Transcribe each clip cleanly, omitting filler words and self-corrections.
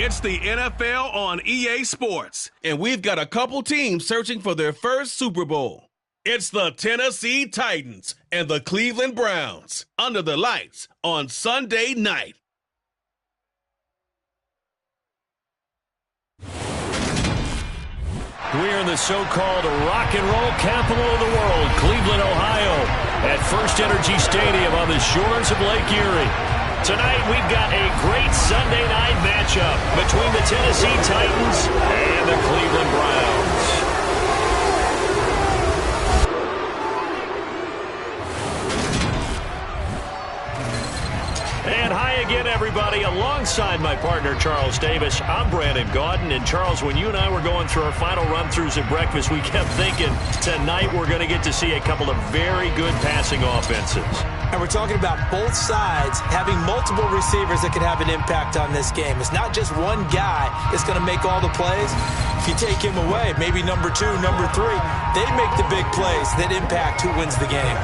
It's the NFL on EA Sports, and we've got a couple teams searching for their first Super Bowl. It's the Tennessee Titans and the Cleveland Browns under the lights on Sunday night. We're in the so-called rock and roll capital of the world, Cleveland, Ohio, at First Energy Stadium on the shores of Lake Erie. Tonight, we've got a great Sunday night matchup between the Tennessee Titans and the Cleveland Browns. And hi again, everybody. Alongside my partner, Charles Davis, I'm Brandon Gaudin. And Charles, when you and I were going through our final run-throughs at breakfast, we kept thinking tonight we're going to get to see a couple of very good passing offenses. And we're talking about both sides having multiple receivers that can have an impact on this game. It's not just one guy that's going to make all the plays. If you take him away, maybe number 2, number 3, they make the big plays that impact who wins the game.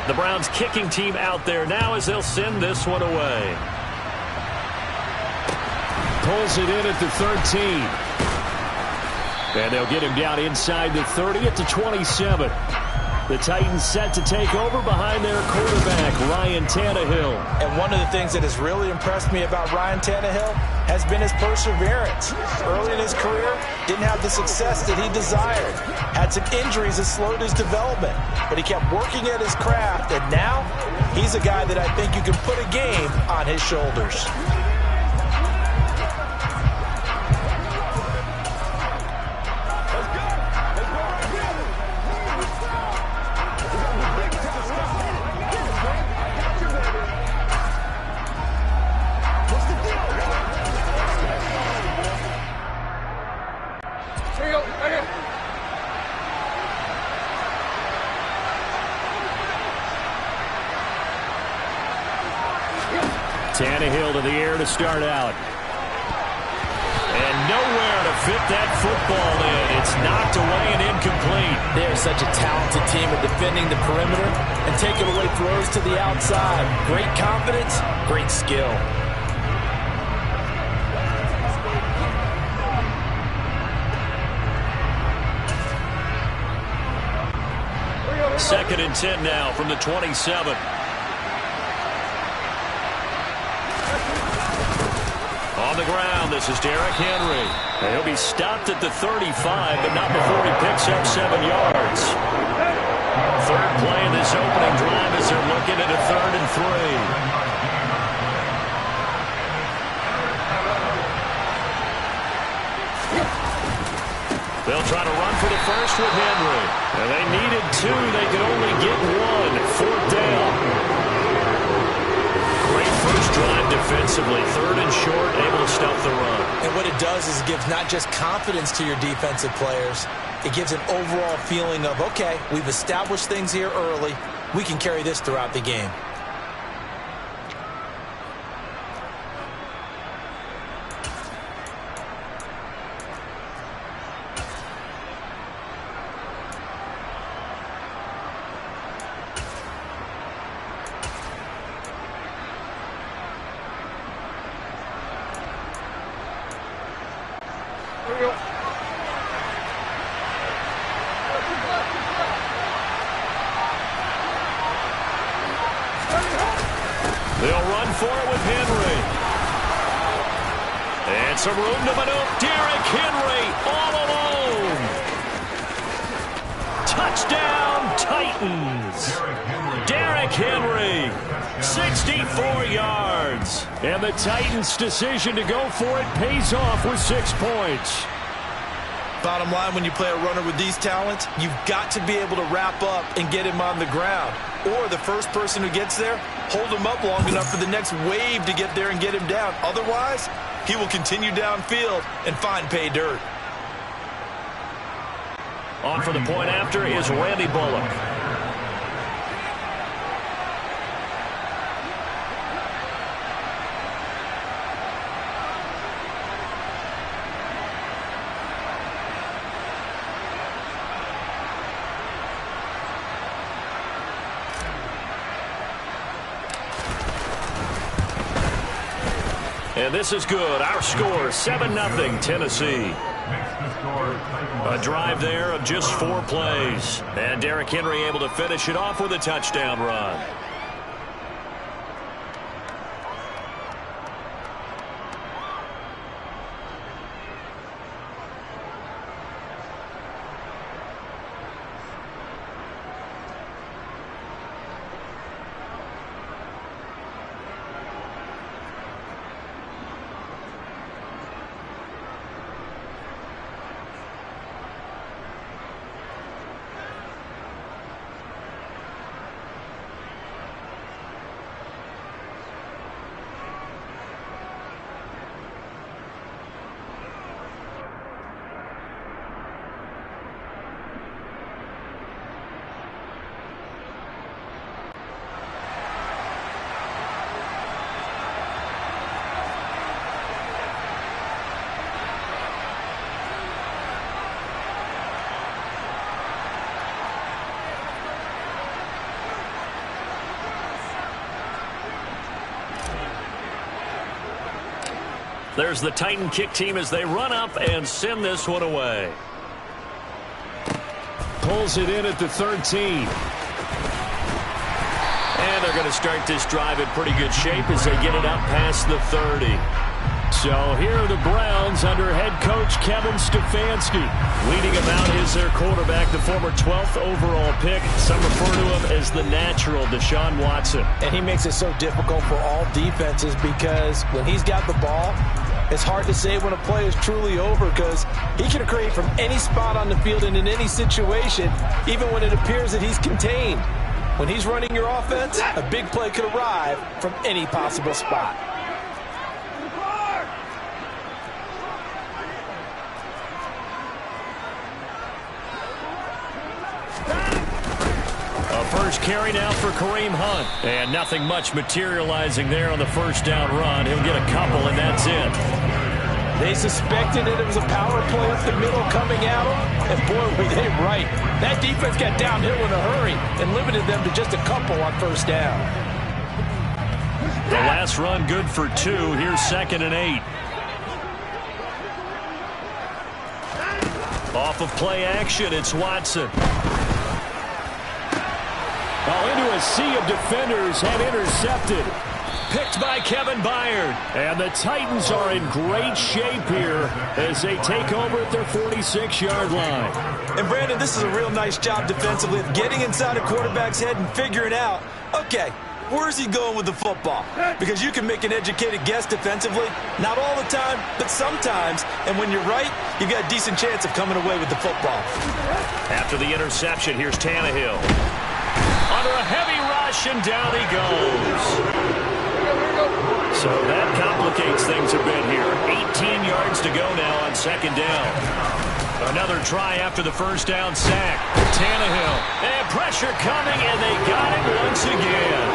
The Browns kicking team out there now as they'll send this one away. Pulls it in at the 13. And they'll get him down inside the 30 at the 27. The Titans set to take over behind their quarterback, Ryan Tannehill. And one of the things that has really impressed me about Ryan Tannehill has been his perseverance. Early in his career, didn't have the success that he desired. Had some injuries that slowed his development. But he kept working at his craft, and now he's a guy that I think you can put a game on his shoulders. Tannehill to the air to start out. And nowhere to fit that football in. It's knocked away and incomplete. They're such a talented team at defending the perimeter and taking away throws to the outside. Great confidence, great skill. Second and 10 now from the 27. On the ground, this is Derrick Henry. And he'll be stopped at the 35, but not before he picks up 7 yards. Third play of this opening drive as they're looking at a 3rd and 3. They'll try to run for the first with Henry. And they needed 2. They could only get 1. 4th down. Great first drive defensively. 3rd and short, able to stop the run. And what it does is it gives not just confidence to your defensive players. It gives an overall feeling of, okay, we've established things here early. We can carry this throughout the game. They'll run for it with Henry. And some room to maneuver. Derrick Henry all alone. Touchdown, Titans. Derrick Henry, 64 yards. And the Titans' decision to go for it pays off with 6 points. Bottom line, when you play a runner with these talents, you've got to be able to wrap up and get him on the ground. Or the first person who gets there hold him up long enough for the next wave to get there and get him down. Otherwise, he will continue downfield and find pay dirt. On for the point after is Randy Bullock. And this is good. Our score, 7-0 Tennessee. A drive there of just 4 plays. And Derrick Henry able to finish it off with a touchdown run. There's the Titan kick team as they run up and send this one away. Pulls it in at the 13. And they're going to start this drive in pretty good shape as they get it up past the 30. So here are the Browns under head coach Kevin Stefanski. Leading them out is their quarterback, the former 12th overall pick. Some refer to him as the natural, Deshaun Watson. And he makes it so difficult for all defenses because when he's got the ball, it's hard to say when a play is truly over because he can create from any spot on the field and in any situation, even when it appears that he's contained. When he's running your offense, a big play could arrive from any possible spot. First carry now for Kareem Hunt. And nothing much materializing there on the first down run. He'll get a couple, and that's it. They suspected it was a power play up the middle coming at them, and boy, were they right. That defense got downhill in a hurry and limited them to just a couple on first down. The last run good for 2. Here's 2nd and 8. Off of play action, it's Watson. Into a sea of defenders and intercepted. Picked by Kevin Byard. And the Titans are in great shape here as they take over at their 46-yard line. And Brandon, this is a real nice job defensively of getting inside a quarterback's head and figuring out, okay, where's he going with the football? Because you can make an educated guess defensively, not all the time, but sometimes. And when you're right, you've got a decent chance of coming away with the football. After the interception, here's Tannehill. Under a heavy rush, and down he goes. So that complicates things a bit here. 18 yards to go now on 2nd down. Another try after the first down sack. Tannehill. And pressure coming, and they got him once again.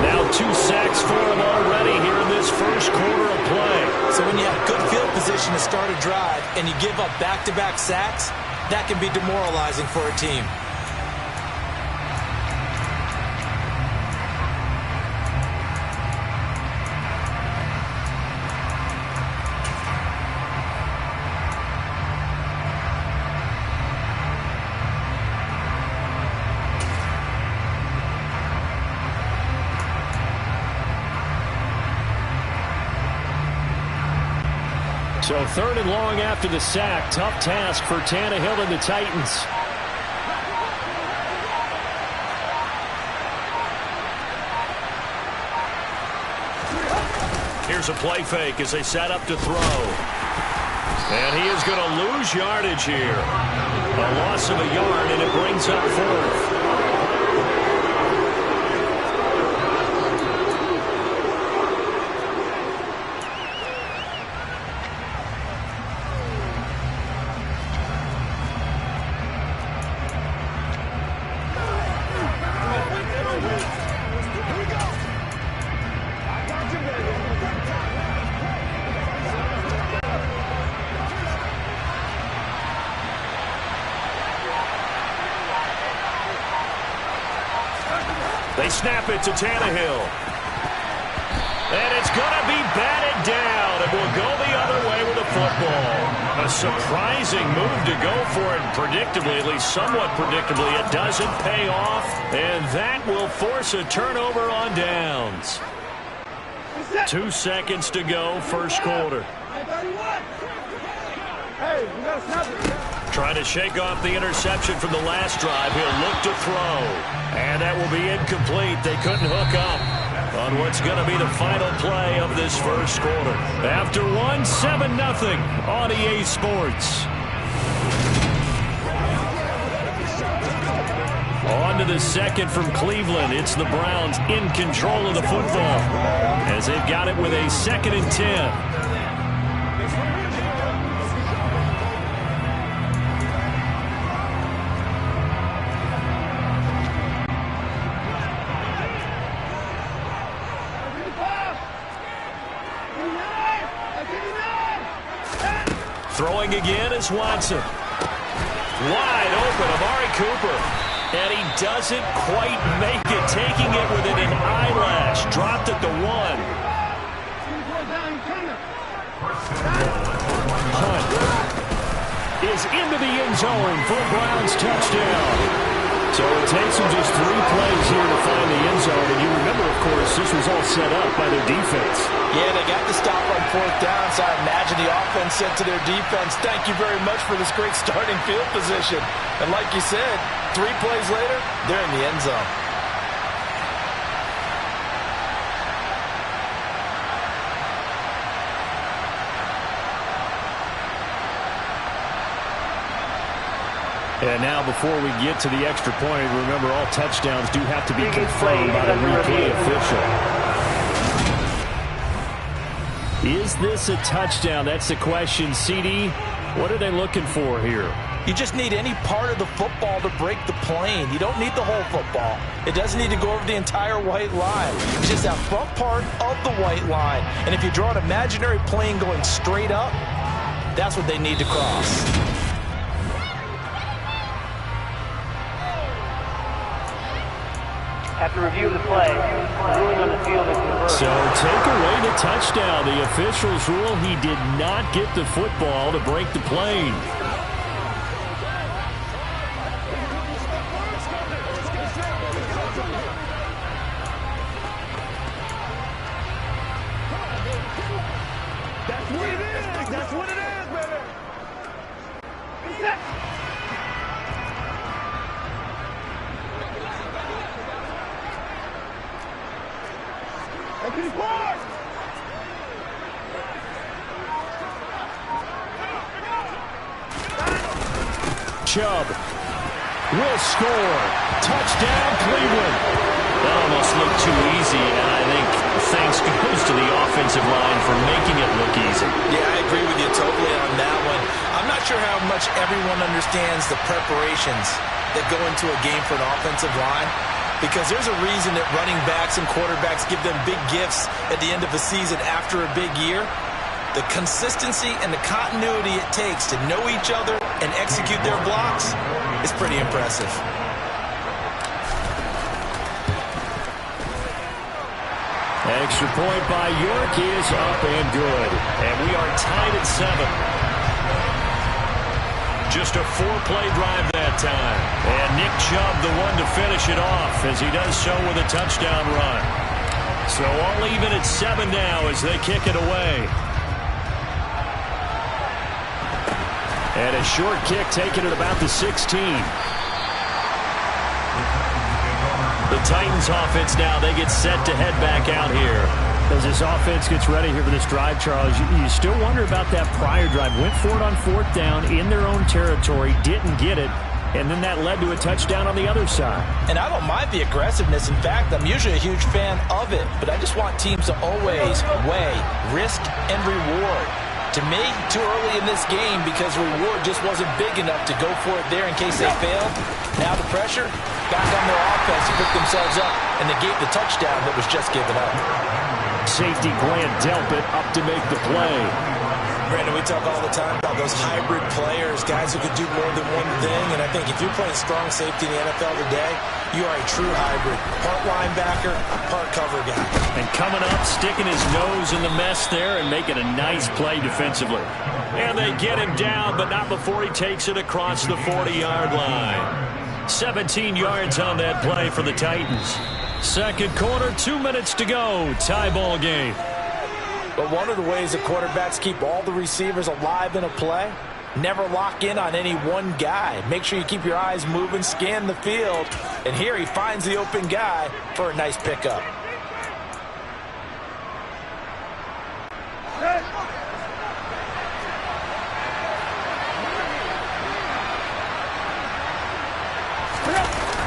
Now 2 sacks for him already here in this first quarter of play. So when you have good field position to start a drive and you give up back-to-back sacks, that can be demoralizing for a team. So 3rd and long after the sack. Tough task for Tannehill and the Titans. Here's a play fake as they set up to throw. And he is going to lose yardage here. A loss of a yard, and it brings up 4th. They snap it to Tannehill. And it's going to be batted down, and will go the other way with the football. A surprising move to go for it, predictably, at least somewhat predictably. It doesn't pay off, and that will force a turnover on downs. 2 seconds to go, first quarter. Trying to shake off the interception from the last drive. He'll look to throw. And that will be incomplete. They couldn't hook up on what's going to be the final play of this first quarter. After one, 7-0 on EA Sports. On to the second from Cleveland. It's the Browns in control of the football as they've got it with a 2nd and 10. Throwing again is Watson. Wide open, Amari Cooper. And he doesn't quite make it, taking it within an eyelash. Dropped at the 1. Hunt is into the end zone for a Browns touchdown. So it takes them just 3 plays here to find the end zone. And you remember, of course, this was all set up by their defense. Yeah, they got the stop on 4th down, so I imagine the offense said to their defense, thank you very much for this great starting field position. And like you said, 3 plays later, they're in the end zone. And now before we get to the extra point, remember all touchdowns do have to be confirmed by the replay official. Is this a touchdown? That's the question. CD, what are they looking for here? You just need any part of the football to break the plane. You don't need the whole football. It doesn't need to go over the entire white line. It's just that front part of the white line. And if you draw an imaginary plane going straight up, that's what they need to cross. After review of the play, ruling on the field is reversed. So take away the touchdown. The officials rule he did not get the football to break the plane. That's what it is. That's what it is, baby. Chubb will score. Touchdown, Cleveland. That almost looked too easy, and I think thanks goes to the offensive line for making it look easy. Yeah, I agree with you totally on that one. I'm not sure how much everyone understands the preparations that go into a game for an offensive line, because there's a reason that running backs and quarterbacks give them big gifts at the end of the season after a big year. The consistency and the continuity it takes to know each other and execute their blocks is pretty impressive. Extra point by York is up and good. And we are tied at 7. Just a 4-play drive that time. And Nick Chubb the one to finish it off as he does so with a touchdown run. So all even at 7 now as they kick it away. And a short kick taken at about the 16. The Titans offense now, they get set to head back out here. As this offense gets ready here for this drive, Charles, you still wonder about that prior drive. Went for it on 4th down in their own territory, didn't get it, and then that led to a touchdown on the other side. And I don't mind the aggressiveness. In fact, I'm usually a huge fan of it, but I just want teams to always weigh risk and reward. To me, too early in this game because reward just wasn't big enough to go for it there in case they failed. Now the pressure back on their offense to pick themselves up and negate the touchdown that was just given up. Safety Grant Delpit up to make the play. Brandon, we talk all the time about those hybrid players, guys who could do more than one thing. And I think if you're playing strong safety in the NFL today, you are a true hybrid. Part linebacker, part cover guy. And coming up, sticking his nose in the mess there and making a nice play defensively. And they get him down, but not before he takes it across the 40-yard line. 17 yards on that play for the Titans. Second quarter, 2 minutes to go. Tie ball game. But one of the ways that quarterbacks keep all the receivers alive in a play, never lock in on any one guy. Make sure you keep your eyes moving, scan the field. And here he finds the open guy for a nice pickup.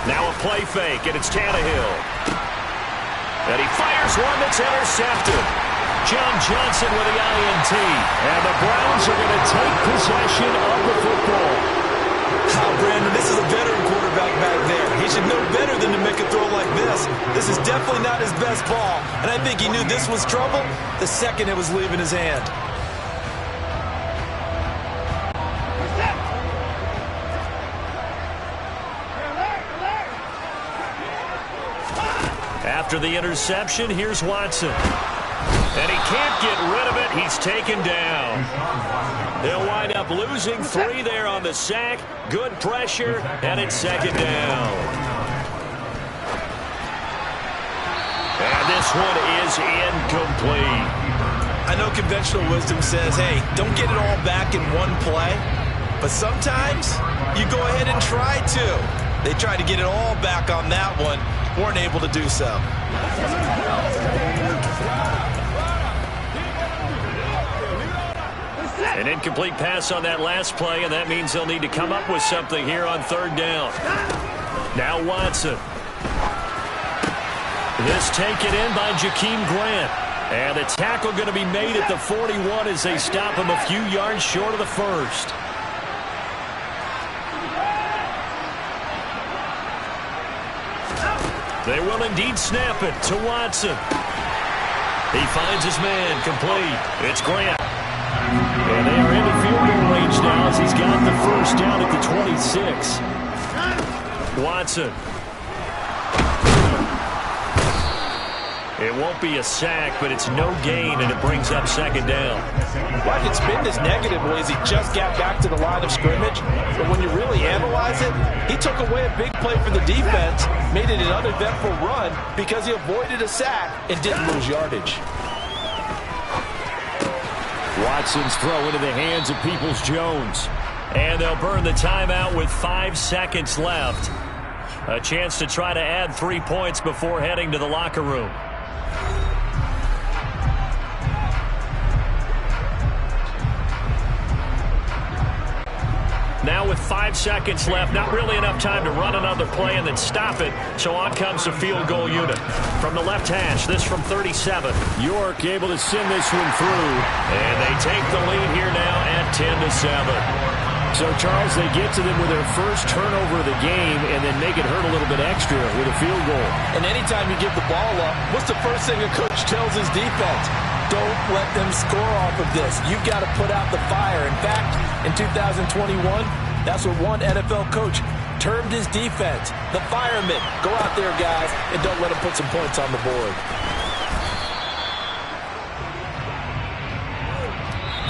Now a play fake, and it's Tannehill. And he fires one that's intercepted. John Johnson with the INT. And the Browns are going to take possession of the football. Oh, Brandon, this is a veteran quarterback back there. He should know better than to make a throw like this. This is definitely not his best ball. And I think he knew this was trouble the second it was leaving his hand. After the interception, here's Watson. And he can't get rid of it. He's taken down. They'll wind up losing 3 there on the sack. Good pressure, and it's second down. And this one is incomplete. I know conventional wisdom says, hey, don't get it all back in one play. But sometimes you go ahead and try to. They tried to get it all back on that one. Weren't able to do so. An incomplete pass on that last play, and that means they'll need to come up with something here on third down. Now Watson. This taken in by Jakeem Grant. And the tackle going to be made at the 41 as they stop him a few yards short of the first. They will indeed snap it to Watson. He finds his man, complete. It's Grant. And they are into field goal range now as he's got the first down at the 26. Watson. It won't be a sack, but it's no gain, and it brings up second down. Like it's been this negative ways he just got back to the line of scrimmage. But when you really analyze it, he took away a big play for the defense, made it an uneventful run because he avoided a sack and didn't lose yardage. Watson's throw into the hands of Peoples-Jones. And they'll burn the timeout with 5 seconds left. A chance to try to add 3 points before heading to the locker room. Now with 5 seconds left, not really enough time to run another play and then stop it. So on comes the field goal unit. From the left hash, this from 37. York able to send this one through. And they take the lead here now at 10-7. So, Charles, they get to them with their first turnover of the game and then make it hurt a little bit extra with a field goal. And anytime you give the ball up, what's the first thing a coach tells his defense? Don't let them score off of this. You've got to put out the fire. In fact, in 2021, that's what one NFL coach termed his defense, the firemen. Go out there, guys, and don't let them put some points on the board.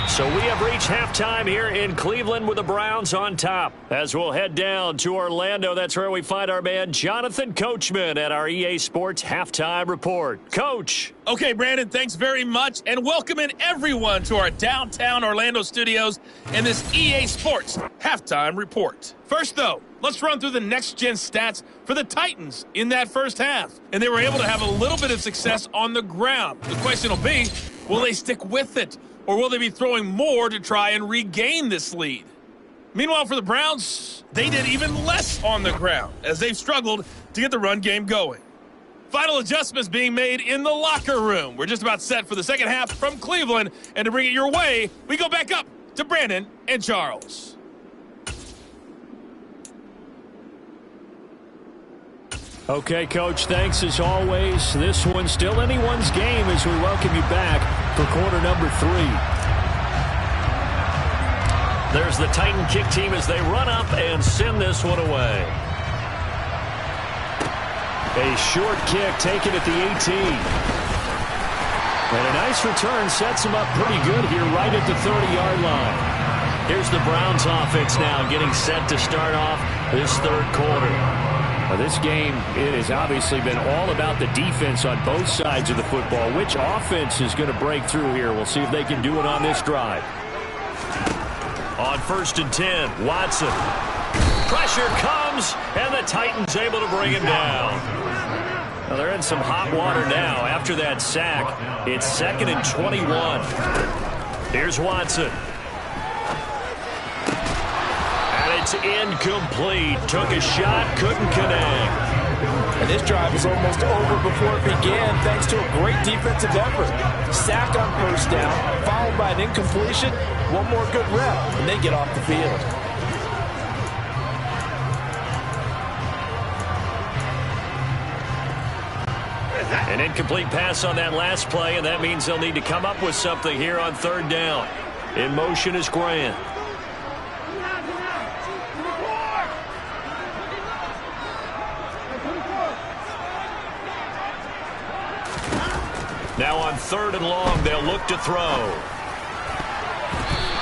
So we have reached halftime here in Cleveland with the Browns on top. As we'll head down to Orlando, that's where we find our man Jonathan Coachman at our EA Sports Halftime Report. Coach. Okay, Brandon, thanks very much, and welcome in everyone to our downtown Orlando studios and this EA Sports Halftime Report. First, though, let's run through the next-gen stats for the Titans in that first half. And they were able to have a little bit of success on the ground. The question will be, will they stick with it? Or will they be throwing more to try and regain this lead? Meanwhile, for the Browns, they did even less on the ground as they've struggled to get the run game going. Final adjustments being made in the locker room. We're just about set for the second half from Cleveland. And to bring it your way, we go back up to Brandon and Charles. Okay, Coach, thanks as always. This one's still anyone's game as we welcome you back for quarter number 3. There's the Titan kick team as they run up and send this one away. A short kick taken at the 18. And a nice return sets them up pretty good here right at the 30-yard line. Here's the Browns offense now getting set to start off this third quarter. Now this game, it has obviously been all about the defense on both sides of the football. Which offense is going to break through here? We'll see if they can do it on this drive. On 1st and 10, Watson. Pressure comes, and the Titans able to bring him down. Well, they're in some hot water now after that sack. It's 2nd and 21. Here's Watson. And it's incomplete. Took a shot, couldn't connect. And this drive is almost over before it began thanks to a great defensive effort. Sack on 1st down, followed by an incompletion. One more good rep, and they get off the field. An incomplete pass on that last play, and that means they'll need to come up with something here on 3rd down. In motion is Grant. Now on 3rd and long, they'll look to throw.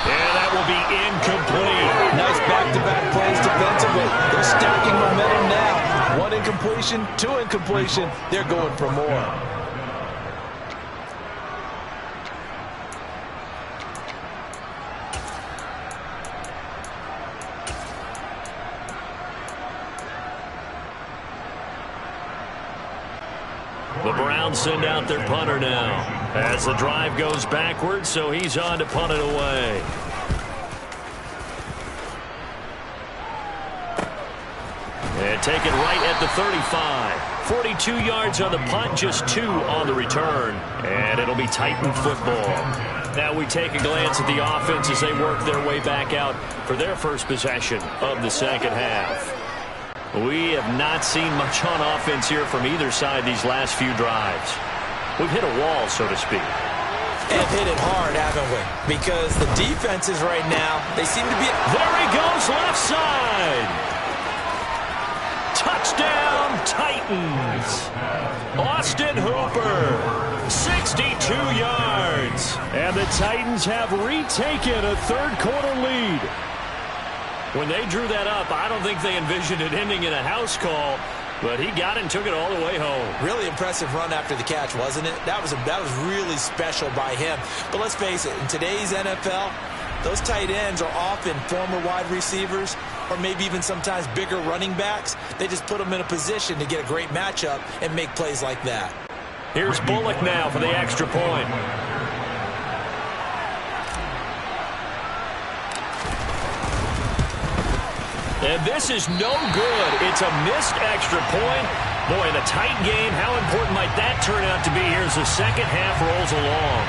And that will be incomplete. Nice back-to-back plays defensively. They're stacking momentum now. 1 incompletion, 2 incompletion. They're going for more. The Browns send out their punter now as the drive goes backwards, so he's on to punt it away. And take it right at the 35. 42 yards on the punt, just 2 on the return. And it'll be Titan football. Now we take a glance at the offense as they work their way back out for their first possession of the second half. We have not seen much on offense here from either side these last few drives. We've hit a wall, so to speak. And hit it hard, haven't we? Because the defenses right now, they seem to be... There he goes, left side. Touchdown, Titans. Austin Hooper, 62 yards. And the Titans have retaken a third-quarter lead. When they drew that up, I don't think they envisioned it ending in a house call, but he got it and took it all the way home. Really impressive run after the catch, wasn't it? That was really special by him. But let's face it, in today's NFL, those tight ends are often former wide receivers or maybe even sometimes bigger running backs. They just put them in a position to get a great matchup and make plays like that. Here's Bullock now for the extra point. And this is no good. It's a missed extra point. Boy, in a tight game, how important might that turn out to be here as the second half rolls along?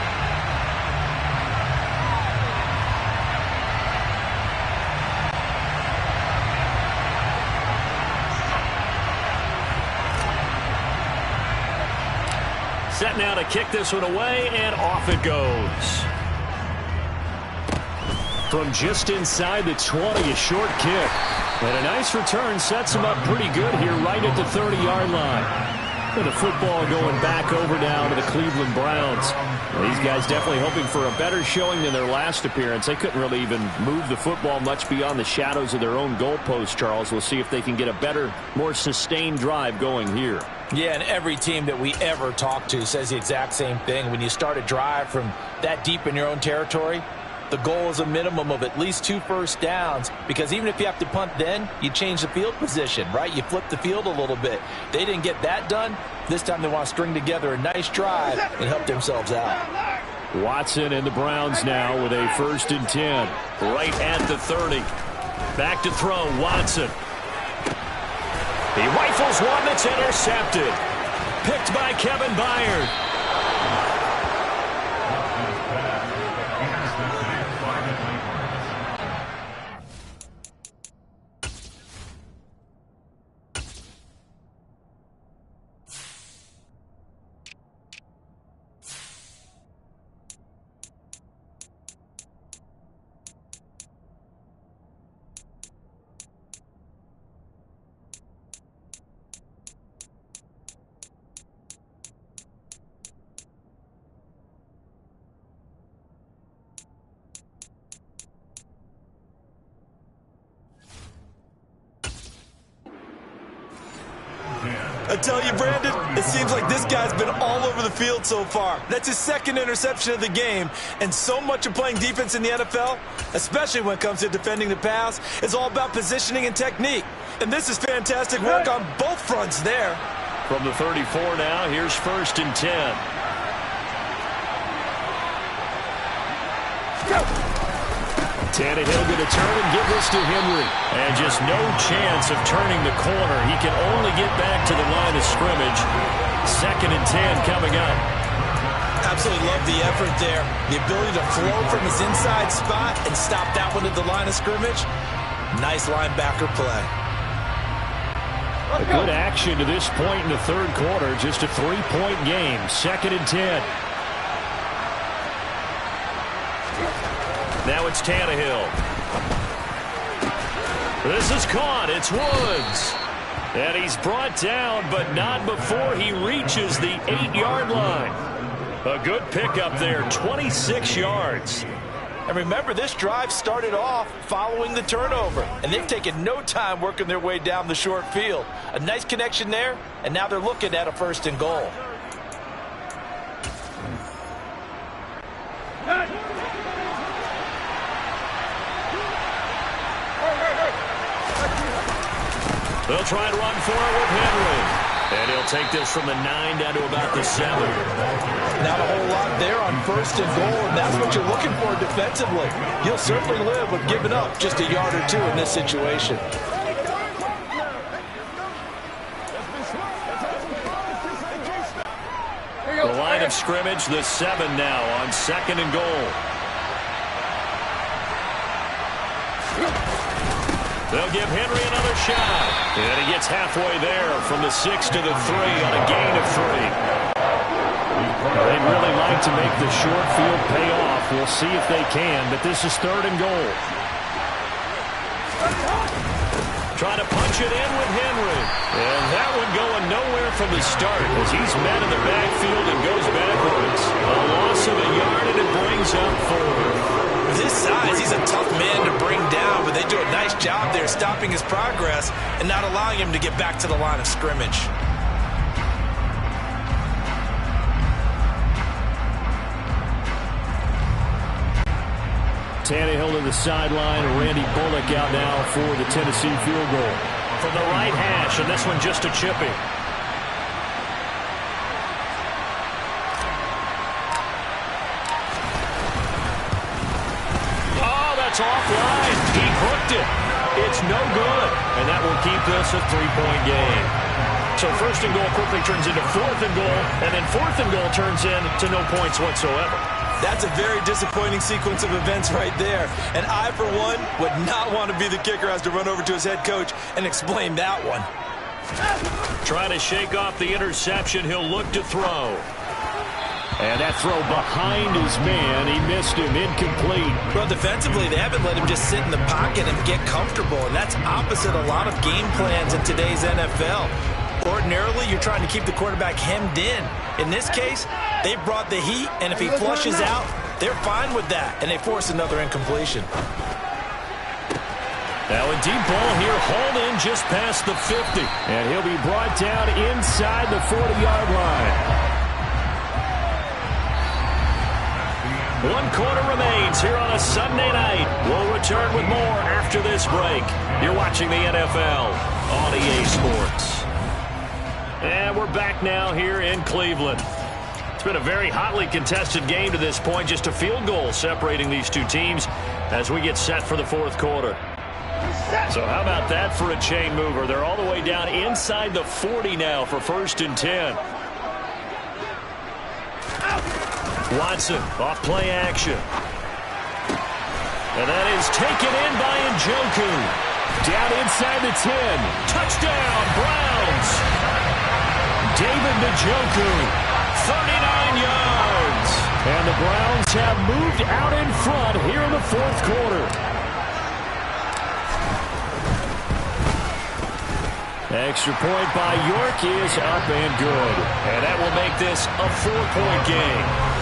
Set now to kick this one away, and off it goes. From just inside the 20, a short kick. And a nice return sets them up pretty good here right at the 30-yard line. And the football going back over now to the Cleveland Browns. These guys definitely hoping for a better showing than their last appearance. They couldn't really even move the football much beyond the shadows of their own goalpost, Charles. We'll see if they can get a better, more sustained drive going here. Yeah, and every team that we ever talk to says the exact same thing. When you start a drive from that deep in your own territory, the goal is a minimum of at least 2 first downs, because even if you have to punt then, you change the field position, right? You flip the field a little bit. They didn't get that done. This time they want to string together a nice drive and help themselves out. Watson and the Browns now with a 1st and 10. Right at the 30. Back to throw, Watson. He rifles one that's intercepted. Picked by Kevin Byard. I tell you, Brandon, it seems like this guy's been all over the field so far. That's his second interception of the game, and so much of playing defense in the NFL, especially when it comes to defending the pass, is all about positioning and technique. And this is fantastic work on both fronts there. From the 34 now, here's 1st and 10. Tannehill going to turn and give this to Henry. And just no chance of turning the corner. He can only get back to the line of scrimmage. 2nd and 10 coming up. Absolutely love the effort there. The ability to flow from his inside spot and stop that one at the line of scrimmage. Nice linebacker play. A good action to this point in the 3rd quarter. Just a 3-point game. 2nd and 10. Now it's Tannehill. This is caught. It's Woods. And he's brought down, but not before he reaches the 8-yard line. A good pickup there, 26 yards. And remember, this drive started off following the turnover, and they've taken no time working their way down the short field. A nice connection there, and now they're looking at a 1st and goal. They'll try and run for it with Henry. And he'll take this from the 9 down to about the 7. Not a whole lot there on 1st and goal, and that's what you're looking for defensively. You'll certainly live with giving up just a yard or two in this situation. The line of scrimmage, the 7 now on 2nd and goal. They'll give Henry another shot. And he gets halfway there from the 6 to the 3 on a gain of 3. They'd really like to make the short field pay off. We'll see if they can, but this is 3rd and goal. Trying to punch it in with Henry. And that one going nowhere from the start as he's met in the backfield and goes backwards. A loss of a yard, and it brings up 4. With his size, he's a tough man to bring down, but they do a nice job there stopping his progress and not allowing him to get back to the line of scrimmage. Tannehill to the sideline. Randy Bullock out now for the Tennessee field goal. From the right hash, and this one just a chipping. Offline. He hooked it. It's no good. And that will keep this a 3-point game. So 1st and goal quickly turns into 4th and goal, and then 4th and goal turns into no points whatsoever. That's a very disappointing sequence of events right there. And I, for one, would not want to be the kicker who has to run over to his head coach and explain that one. Trying to shake off the interception. He'll look to throw. And that throw behind his man, he missed him, incomplete. Well, defensively, they haven't let him just sit in the pocket and get comfortable, and that's opposite a lot of game plans in today's NFL. Ordinarily, you're trying to keep the quarterback hemmed in. In this case, they brought the heat, and if he flushes out, they're fine with that, and they force another incompletion. Now a deep ball here, hauled in just past the 50, and he'll be brought down inside the 40-yard line. 1 quarter remains here on a Sunday night. We'll return with more after this break. You're watching the NFL on EA Sports. And we're back now here in Cleveland. It's been a very hotly contested game to this point. Just a field goal separating these two teams as we get set for the 4th quarter. So how about that for a chain mover? They're all the way down inside the 40 now for 1st and 10. Watson, off play action. And that is taken in by Njoku. Down inside the 10. Touchdown, Browns. David Njoku, 39 yards. And the Browns have moved out in front here in the 4th quarter. Extra point by York is up and good. And that will make this a 4-point game.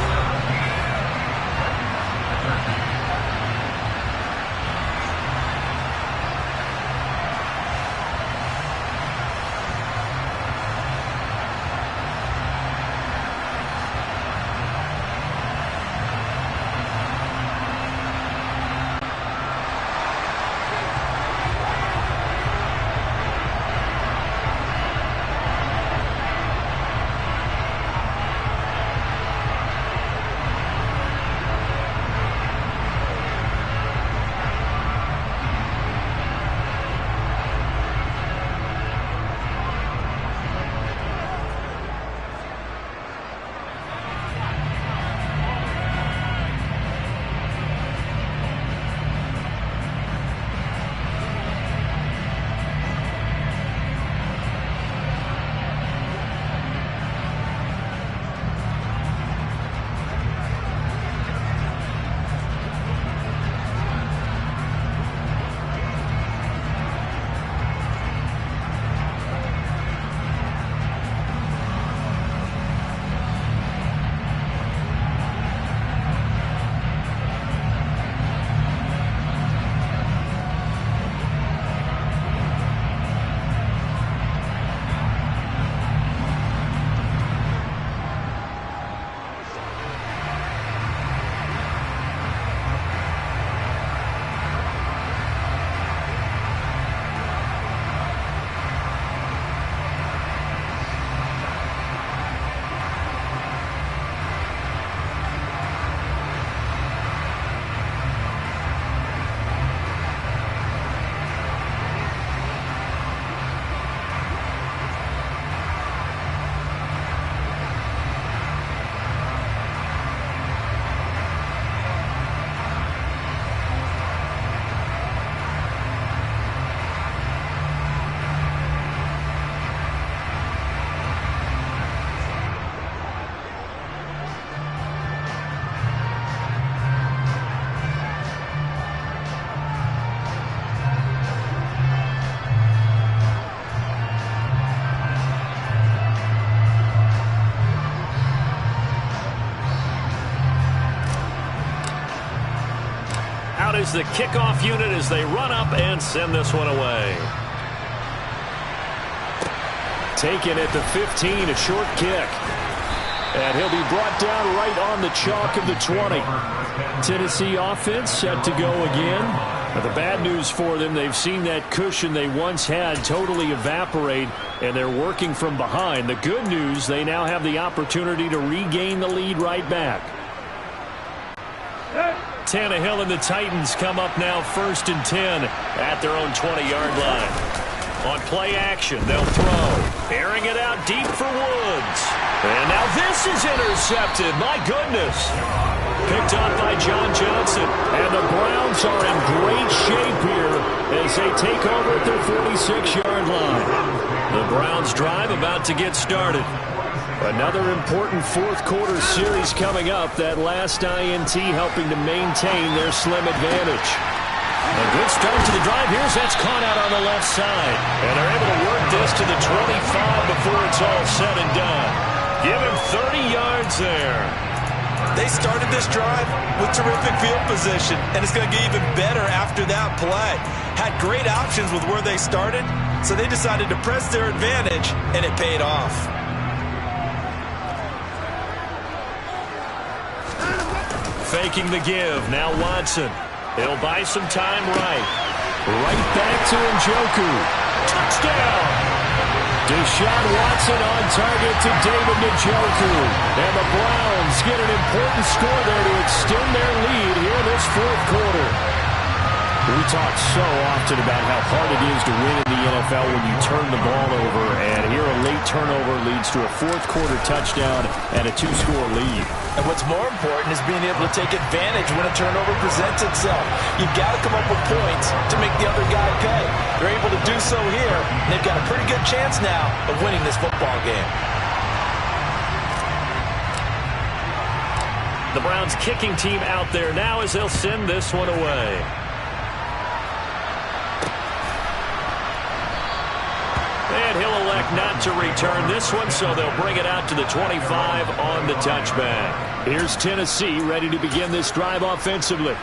out is the kickoff unit as they run up and send this one away. Taken at the 15, a short kick. And he'll be brought down right on the chalk of the 20. Tennessee offense set to go again. But the bad news for them, they've seen that cushion they once had totally evaporate, and they're working from behind. The good news, they now have the opportunity to regain the lead right back. Tannehill and the Titans come up now 1st and 10 at their own 20-yard line. On play action, they'll throw. Airing it out deep for Woods. And now this is intercepted. My goodness. Picked up by John Johnson. And the Browns are in great shape here as they take over at their 46-yard line. The Browns drive about to get started. Another important fourth-quarter series coming up. That last INT helping to maintain their slim advantage. A good start to the drive. Here's that's caught out on the left side. And they're able to work this to the 25 before it's all said and done. Give him 30 yards there. They started this drive with terrific field position, and it's going to get even better after that play. Had great options with where they started, so they decided to press their advantage, and it paid off. Faking the give. Now Watson. He'll buy some time right. Right back to Njoku. Touchdown! Deshaun Watson on target to David Njoku. And the Browns get an important score there to extend their lead here in this fourth quarter. We talk so often about how hard it is to win in the NFL when you turn the ball over. And here a late turnover leads to a fourth quarter touchdown and a 2-score lead. And what's more important is being able to take advantage when a turnover presents itself. You've got to come up with points to make the other guy pay. They're able to do so here, and they've got a pretty good chance now of winning this football game. The Browns kicking team out there now as they'll send this one away. And he'll elect not to return this one, so they'll bring it out to the 25 on the touchback. Here's Tennessee ready to begin this drive offensively.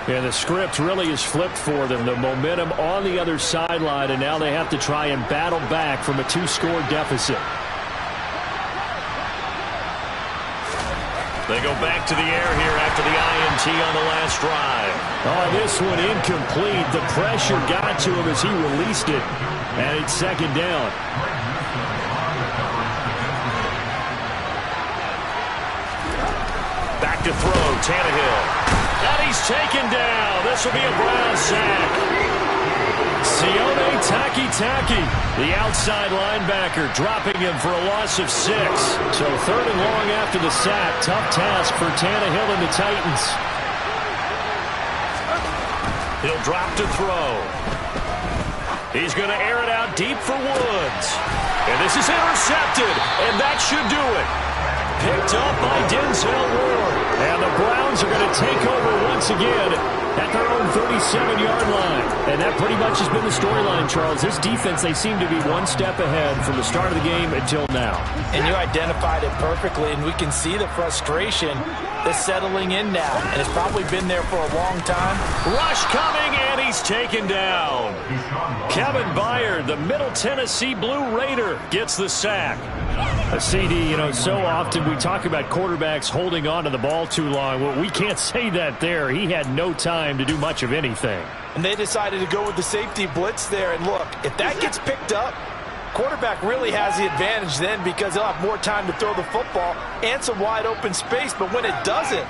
And the script really is flipped for them. The momentum on the other sideline, and now they have to try and battle back from a 2-score deficit. They go back to the air here after the INT on the last drive. Oh, this one incomplete. The pressure got to him as he released it. And it's 2nd down. Back to throw, Tannehill. And he's taken down. This will be a Brown sack. Sione Takitaki, the outside linebacker, dropping him for a loss of 6. So 3rd and long after the sack. Tough task for Tannehill and the Titans. He'll drop to throw. He's going to air it out deep for Woods. And this is intercepted, and that should do it. Picked up by Denzel Ward. And the Browns are going to take over once again at their own 37-yard line. And that pretty much has been the storyline, Charles. This defense, they seem to be one step ahead from the start of the game until now. And you identified it perfectly, and we can see the frustration that's settling in now. And it's probably been there for a long time. Rush coming, and he's taken down. Kevin Byard, the Middle Tennessee Blue Raider, gets the sack. A CD, so often we talk about quarterbacks holding on to the ball too long. Well, we can't say that there. He had no time to do much of anything. And they decided to go with the safety blitz there. And look, if that gets picked up, quarterback really has the advantage then because he'll have more time to throw the football and some wide open space. But when it doesn't,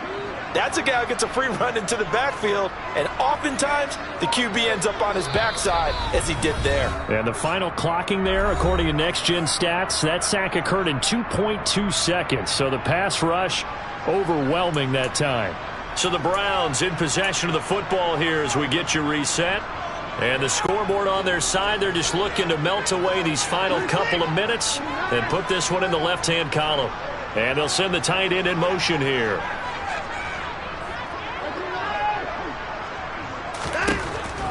that's a guy who gets a free run into the backfield, and oftentimes the QB ends up on his backside as he did there. And the final clocking there, according to Next Gen Stats, that sack occurred in 2.2 seconds. So the pass rush overwhelming that time. So the Browns in possession of the football here as we get you reset. And the scoreboard on their side, they're just looking to melt away these final couple of minutes and put this one in the left-hand column. And they'll send the tight end in motion here.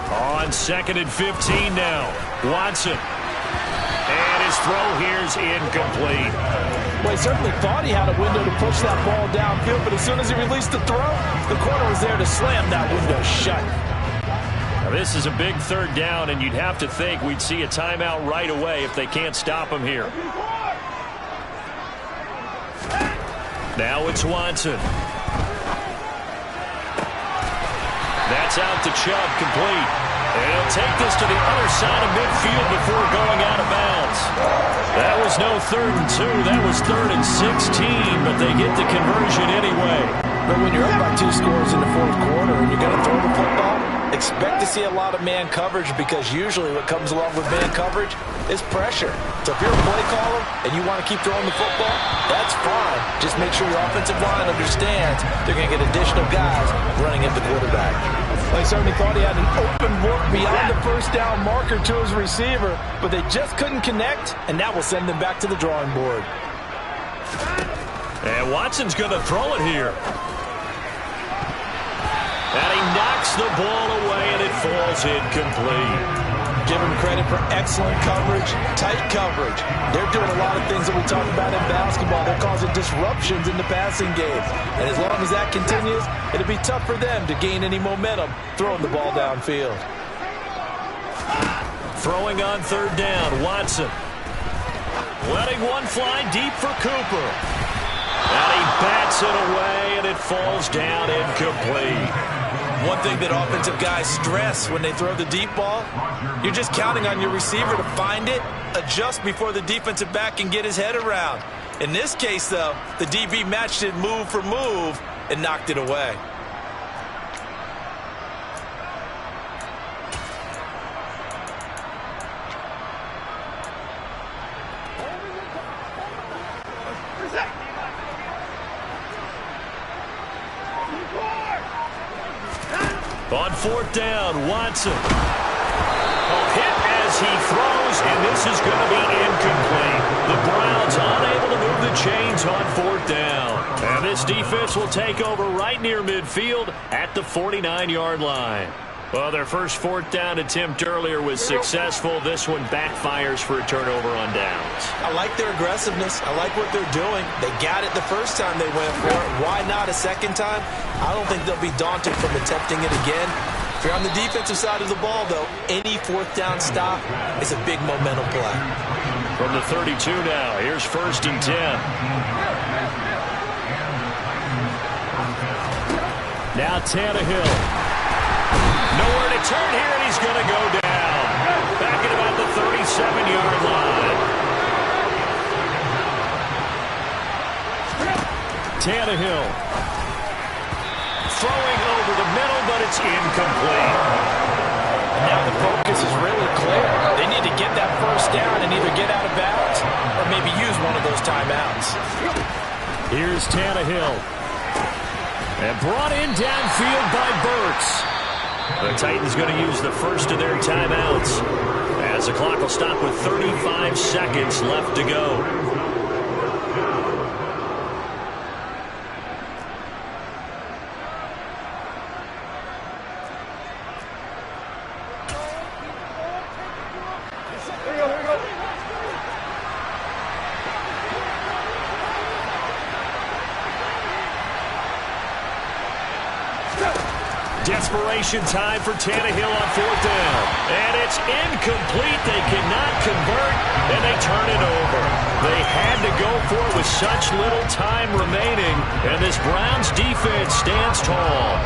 On 2nd and 15 now. Watson. And his throw here's incomplete. Well, he certainly thought he had a window to push that ball downfield, but as soon as he released the throw, the corner was there to slam that window shut. Now this is a big third down, and you'd have to think we'd see a timeout right away if they can't stop him here. Now it's Watson. That's out to Chubb, complete. And he'll take this to the other side of midfield before going out of bounds. That was no 3rd and 2. That was 3rd and 16, but they get the conversion anyway. But when you're up by 2 scores in the 4th quarter and you're going to throw the football, expect to see a lot of man coverage, because usually what comes along with man coverage is pressure. So if you're a play caller and you want to keep throwing the football, that's fine. Just make sure your offensive line understands they're going to get additional guys running at the quarterback. Well, he certainly thought he had an open look beyond the first down marker to his receiver, but they just couldn't connect, and that will send them back to the drawing board. And Watson's going to throw it here. And he knocks the ball away, and it falls incomplete. Give him credit for excellent coverage, tight coverage. They're doing a lot of things that we talk about in basketball. They're causing disruptions in the passing game. And as long as that continues, it'll be tough for them to gain any momentum throwing the ball downfield. Throwing on 3rd down, Watson. Letting one fly deep for Cooper. And he bats it away, and it falls down incomplete. One thing that offensive guys stress when they throw the deep ball, you're just counting on your receiver to find it, adjust before the defensive back can get his head around. In this case, though, the DB matched it move for move and knocked it away. On 4th down, Watson. Hit as he throws, and this is going to be incomplete. The Browns unable to move the chains on 4th down. And this defense will take over right near midfield at the 49-yard line. Well, their first 4th down attempt earlier was successful. This one backfires for a turnover on downs. I like their aggressiveness. I like what they're doing. They got it the first time they went for it. Why not a second time? I don't think they'll be daunted from attempting it again. If you're on the defensive side of the ball, though, any 4th down stop is a big momentum play. From the 32 now, here's 1st and 10. Now Tannehill. Nowhere to turn here, and he's going to go down. Back at about the 37-yard line. Tannehill. Throwing over the middle, but it's incomplete. Now the focus is really clear. They need to get that first down and either get out of bounds or maybe use one of those timeouts. Here's Tannehill. And brought in downfield by Bert. The Titans going to use the first of their timeouts as the clock will stop with 35 seconds left to go. Desperation time for Tannehill on 4th down. And it's incomplete. They cannot convert, and they turn it over. They had to go for it with such little time remaining, and this Browns defense stands tall.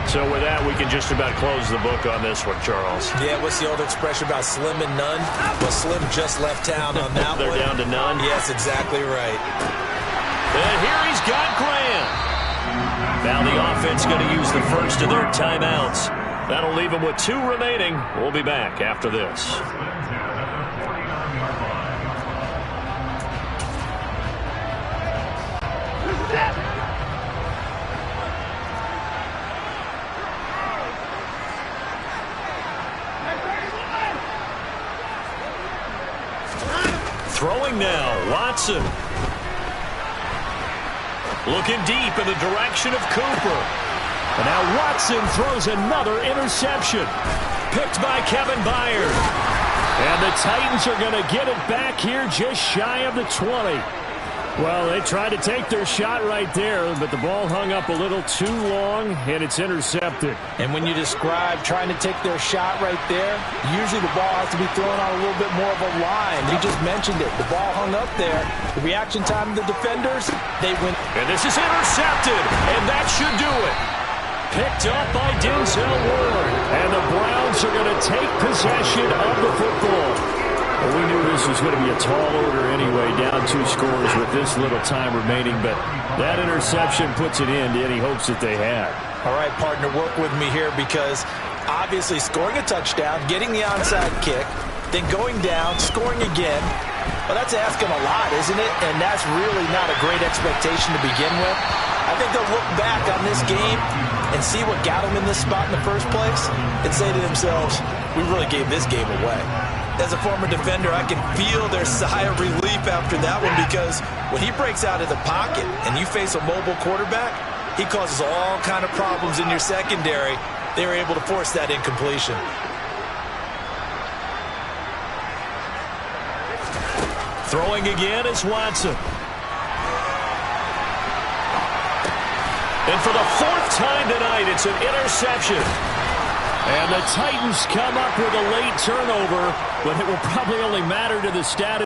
So with that, we can just about close the book on this one, Charles. Yeah, what's the old expression about slim and none? Well, Slim just left town on that They're one. down to none? Yes, exactly right. And here he's got Graham. Now the offense going to use the first of their timeouts. That'll leave them with 2 remaining. We'll be back after this. Throwing now, Watson. Looking deep in the direction of Cooper. And now Watson throws another interception. Picked by Kevin Byard. And the Titans are going to get it back here just shy of the 20. Well, they tried to take their shot right there, but the ball hung up a little too long, and it's intercepted. And when you describe trying to take their shot right there, usually the ball has to be thrown on a little bit more of a line. You just mentioned it. The ball hung up there. The reaction time of the defenders, they went. And this is intercepted, and that should do it. Picked up by Denzel Ward. And the Browns are going to take possession of the football. Well, we knew this was going to be a tall order anyway, down 2 scores with this little time remaining, but that interception puts it in to any hopes that they had. All right, partner, work with me here because obviously scoring a touchdown, getting the onside kick, then going down, scoring again, well, that's asking a lot, isn't it? And that's really not a great expectation to begin with. I think they'll look back on this game and see what got them in this spot in the first place and say to themselves, we really gave this game away. As a former defender, I can feel their sigh of relief after that one because when he breaks out of the pocket and you face a mobile quarterback, he causes all kind of problems in your secondary. They were able to force that incompletion. Throwing again is Watson. And for the 4th time tonight, it's an interception. And the Titans come up with a late turnover, but it will probably only matter to the status.